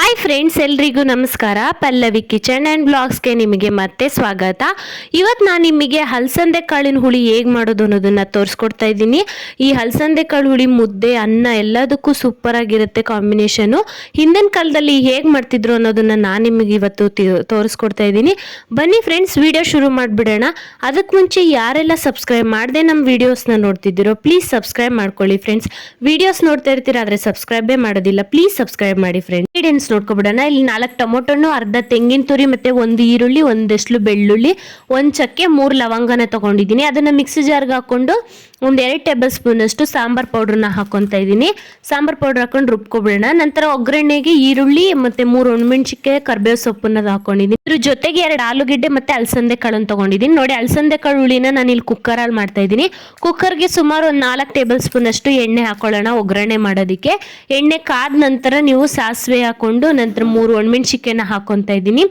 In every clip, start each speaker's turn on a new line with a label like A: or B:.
A: Hi friends, ಎಲ್ರಿಗೂ ನಮಸ್ಕಾರ. Pallavi kitchen and ಬ್ಲಾಗ್ಸ್ಗೆ ನಿಮಗೆ ಮತ್ತೆ ಸ್ವಾಗತ. ಇವತ್ತು ನಾನು ನಿಮಗೆ ಹಲಸಂದೆ ಕಾಳಿನ ಹುಳಿ ಹೇಗೆ ಮಾಡೋದು ಅನ್ನೋದನ್ನು ತೋರಿಸ್ಕೊಡ್ತಾ ಇದ್ದೀನಿ. ಈ ಹಲಸಂದೆ ಕಾಳು ಹುಳಿ ಮುದ್ದೆ, ಅನ್ನ ಎಲ್ಲದಕ್ಕೂ ಸೂಪರಾಗಿರುತ್ತೆ ಕಾಂಬಿನೇಷನು. ಹಿಂದಿನ ಕಾಲದಲ್ಲಿ ಹೇಗೆ ಮಾಡ್ತಿದ್ರು ಅನ್ನೋದನ್ನು ನಾನು ನಿಮಗೆ ಇವತ್ತು ತೋರಿಸ್ಕೊಡ್ತಾ ಇದ್ದೀನಿ. ಬನ್ನಿ ಫ್ರೆಂಡ್ಸ್, ವಿಡಿಯೋ ಶುರು ಮಾಡಿಬಿಡೋಣ. ಅದಕ್ಕೆ ಮುಂಚೆ ಯಾರೆಲ್ಲ ಸಬ್ಸ್ಕ್ರೈಬ್ ಮಾಡದೆ ನಮ್ಮ ವೀಡಿಯೋಸ್ನ ನೋಡ್ತಿದ್ದೀರೋ ಪ್ಲೀಸ್ ಸಬ್ಸ್ಕ್ರೈಬ್ ಮಾಡ್ಕೊಳ್ಳಿ ಫ್ರೆಂಡ್ಸ್. ವೀಡಿಯೋಸ್ ನೋಡ್ತಾ ಇರ್ತೀರಾ ಆದರೆ ಸಬ್ಸ್ಕ್ರೈಬೇ ಮಾಡೋದಿಲ್ಲ, ಪ್ಲೀಸ್ ಸಬ್ಸ್ಕ್ರೈಬ್ ಮಾಡಿ ಫ್ರೆಂಡ್ಸ್. ಇಂಗ್ರೀಡಿಯೆಂಟ್ಸ್ ನೋಡ್ಕೊಬಿಡೋಣ. ಇಲ್ಲಿ 4 ಟೊಮೊಟೊನು, ಅರ್ಧ ತೆಂಗಿನ ತುರಿ, ಮತ್ತೆ 1 ಈರುಳ್ಳಿ, ಒಂದೆಸ್ಲು ಬೆಳ್ಳುಳ್ಳಿ, 1 ಚಕ್ಕೆ, 3 ಲವಂಗನ ತಗೊಂಡಿದ್ದೀನಿ. ಅದನ್ನ ಮಿಕ್ಸಿ ಜಾರ್ಗೆ ಹಾಕೊಂಡು 1-2 ಟೇಬಲ್ ಸ್ಪೂನ್ ಅಷ್ಟು ಸಾಂಬಾರ್ ಪೌಡ್ರನ್ನ ಹಾಕೊತಾ ಇದ್ದೀನಿ. ಸಾಂಬಾರ್ ಪೌಡರ್ ಹಾಕೊಂಡು ರುಬ್ಕೊಬಿಡೋಣ. ನಂತರ ಒಗ್ಗರಣೆಗೆ ಈರುಳ್ಳಿ ಮತ್ತೆ 3 ಒಣಮೆಣಸಿನಕಾಯಿ, ಕರ್ಬೇವು ಸೊಪ್ಪನ್ನ ಹಾಕೊಂಡಿದ್ದೀನಿ. ಇದ್ರ ಜೊತೆಗೆ 2 ಆಲೂಗೆಡ್ಡೆ ಮತ್ತೆ ಅಲಸಂದೆ ಕಾಳನ್ನು ತಗೊಂಡಿದ್ದೀನಿ. ನೋಡಿ, ಅಲಸಂದೆ ಕಾಳು ಹುಳಿನ ನಾನು ಇಲ್ಲಿ ಕುಕ್ಕರಲ್ಲಿ ಮಾಡ್ತಾ ಇದ್ದೀನಿ. ಕುಕ್ಕರ್ಗೆ ಸುಮಾರು ಒಂದು 4 ಟೇಬಲ್ ಸ್ಪೂನ್ ಅಷ್ಟು ಎಣ್ಣೆ ಹಾಕೊಳ್ಳೋಣ ಒಗ್ಗರಣೆ ಮಾಡೋದಕ್ಕೆ. ಎಣ್ಣೆ ಕಾದ ನಂತರ ನೀವು ಸಾಸಿವೆ ಹಾಕೊಂಡು ನಂತರ 3 ಒಣಮೆಣಸಿನಕಾಯಿನ ಹಾಕೊತಾ ಇದ್ದೀನಿ.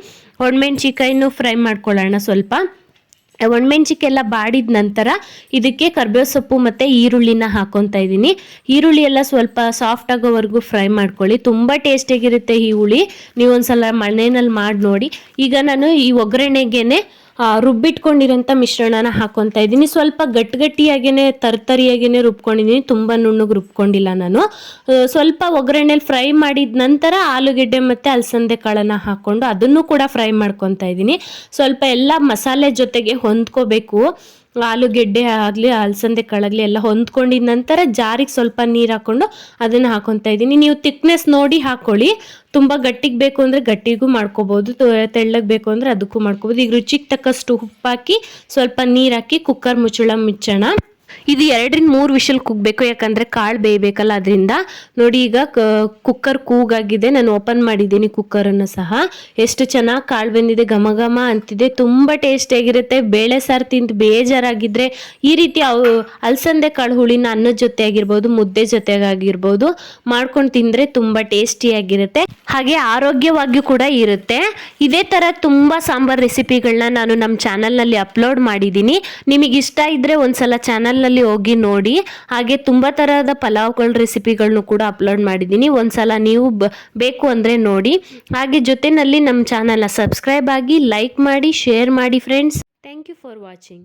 A: ಒಣಮೆಣಸಿನಕಾಯಿನೂ ಫ್ರೈ ಮಾಡ್ಕೊಳ್ಳೋಣ ಸ್ವಲ್ಪ. ಒಣಮೆಣಸಿನಕಾಯಿ ಎಲ್ಲ ಬಾಡಿದ ನಂತರ ಇದಕ್ಕೆ ಕರ್ಬೇವು ಸೊಪ್ಪು ಮತ್ತು ಈರುಳ್ಳಿನ ಹಾಕೊತಾ ಇದ್ದೀನಿ. ಈರುಳ್ಳಿ ಎಲ್ಲ ಸ್ವಲ್ಪ ಸಾಫ್ಟ್ ಆಗೋವರೆಗೂ ಫ್ರೈ ಮಾಡ್ಕೊಳ್ಳಿ. ತುಂಬ ಟೇಸ್ಟಿಯಾಗಿರುತ್ತೆ ಈ ಹುಳಿ. ನೀವು ಒಂದ್ಸಲ ಮನೆಯಲ್ಲಿ ಮಾಡಿ ನೋಡಿ. ಈಗ ನಾನು ಈ ಒಗ್ಗರಣೆಗೇನೆ ರುಬ್ಬಿಟ್ಕೊಂಡಿರೋಂಥ ಮಿಶ್ರಣನ ಹಾಕೊತಾ ಇದ್ದೀನಿ. ಸ್ವಲ್ಪ ಗಟ್ಟಿಯಾಗೇನೆ ತರ್ತರಿಯಾಗೇನೆ ರುಬ್ಕೊಂಡಿದ್ದೀನಿ, ತುಂಬ ನುಣ್ಣಗೆ ರುಬ್ಕೊಂಡಿಲ್ಲ ನಾನು. ಸ್ವಲ್ಪ ಒಗ್ಗರಣೆಯಲ್ಲಿ ಫ್ರೈ ಮಾಡಿದ ನಂತರ ಆಲೂಗೆಡ್ಡೆ ಮತ್ತು ಅಲಸಂದೆ ಕಾಳನ್ನು ಹಾಕ್ಕೊಂಡು ಅದನ್ನು ಕೂಡ ಫ್ರೈ ಮಾಡ್ಕೊತಾ ಇದ್ದೀನಿ. ಸ್ವಲ್ಪ ಎಲ್ಲ ಮಸಾಲೆ ಜೊತೆಗೆ ಹೊಂದ್ಕೋಬೇಕು. ಆಲೂಗೆಡ್ಡೆ ಆಗಲಿ ಅಲಸಂದೆ ಕಾಳಾಗಲಿ ಎಲ್ಲ ಹೊಂದ್ಕೊಂಡಿದ ನಂತರ ಜಾರಿಗೆ ಸ್ವಲ್ಪ ನೀರು ಹಾಕ್ಕೊಂಡು ಅದನ್ನು ಹಾಕೊತಾ ಇದ್ದೀನಿ. ನೀವು ತಿಕ್ನೆಸ್ ನೋಡಿ ಹಾಕ್ಕೊಳ್ಳಿ. ತುಂಬ ಗಟ್ಟಿಗೆ ಬೇಕು ಅಂದರೆ ಗಟ್ಟಿಗೂ ಮಾಡ್ಕೋಬೋದು, ತೆಳ್ಳಗೆ ಬೇಕು ಅಂದರೆ ಅದಕ್ಕೂ ಮಾಡ್ಕೋಬೋದು. ಈಗ ರುಚಿಗೆ ತಕ್ಕಷ್ಟು ಉಪ್ಪು ಹಾಕಿ ಸ್ವಲ್ಪ ನೀರು ಹಾಕಿ ಕುಕ್ಕರ್ ಮುಚ್ಚೋಣ. ಇದು 2-3 ವಿಷಲ್ ಕೂಗಬೇಕು, ಯಾಕಂದರೆ ಕಾಳು ಬೇಯಬೇಕಲ್ಲ, ಅದರಿಂದ. ನೋಡಿ, ಈಗ ಕುಕ್ಕರ್ ಕೂಗಾಗಿದೆ. ನಾನು ಓಪನ್ ಮಾಡಿದ್ದೀನಿ ಕುಕ್ಕರನ್ನು ಸಹ. ಎಷ್ಟು ಚೆನ್ನಾಗಿ ಕಾಳು ಬೆಂದಿದೆ, ಘಮ ಘಮ ಅಂತಿದೆ. ತುಂಬ ಟೇಸ್ಟಿಯಾಗಿರುತ್ತೆ. ಬೇಳೆ ಸಾರು ತಿಂದು ಬೇಜಾರಾಗಿದ್ದರೆ ಈ ರೀತಿ ಅಲಸಂದೆ ಕಾಳು ಹುಳಿನ ಅನ್ನದ ಜೊತೆ ಆಗಿರ್ಬೋದು, ಮುದ್ದೆ ಜೊತೆಗಾಗಿರ್ಬೋದು ಮಾಡ್ಕೊಂಡು ತಿಂದರೆ ತುಂಬ ಟೇಸ್ಟಿಯಾಗಿರುತ್ತೆ, ಹಾಗೆ ಆರೋಗ್ಯವಾಗಿಯೂ ಕೂಡ ಇರುತ್ತೆ. ಇದೇ ಥರ ತುಂಬ ಸಾಂಬಾರ್ ರೆಸಿಪಿಗಳನ್ನ ನಾನು ನಮ್ಮ ಚಾನಲ್ನಲ್ಲಿ ಅಪ್ಲೋಡ್ ಮಾಡಿದ್ದೀನಿ. ನಿಮಗೆ ಇಷ್ಟ ಇದ್ದರೆ ಒಂದ್ಸಲ ಚಾನಲ್ನಲ್ಲಿ ಹೋಗಿ ನೋಡಿ. ಹಾಗೆ ತುಂಬ ಥರದ ಪಲಾವ್ಗಳ ರೆಸಿಪಿಗಳನ್ನು ಕೂಡ ಅಪ್ಲೋಡ್ ಮಾಡಿದ್ದೀನಿ. ಒಂದ್ಸಲ ನೀವು ಬೇಕು ಅಂದರೆ ನೋಡಿ. ಹಾಗೆ ಜೊತೆಯಲ್ಲಿ ನಮ್ಮ ಚಾನಲ್ನ ಸಬ್ಸ್ಕ್ರೈಬ್ ಆಗಿ, ಲೈಕ್ ಮಾಡಿ, ಶೇರ್ ಮಾಡಿ friends. Thank you for watching.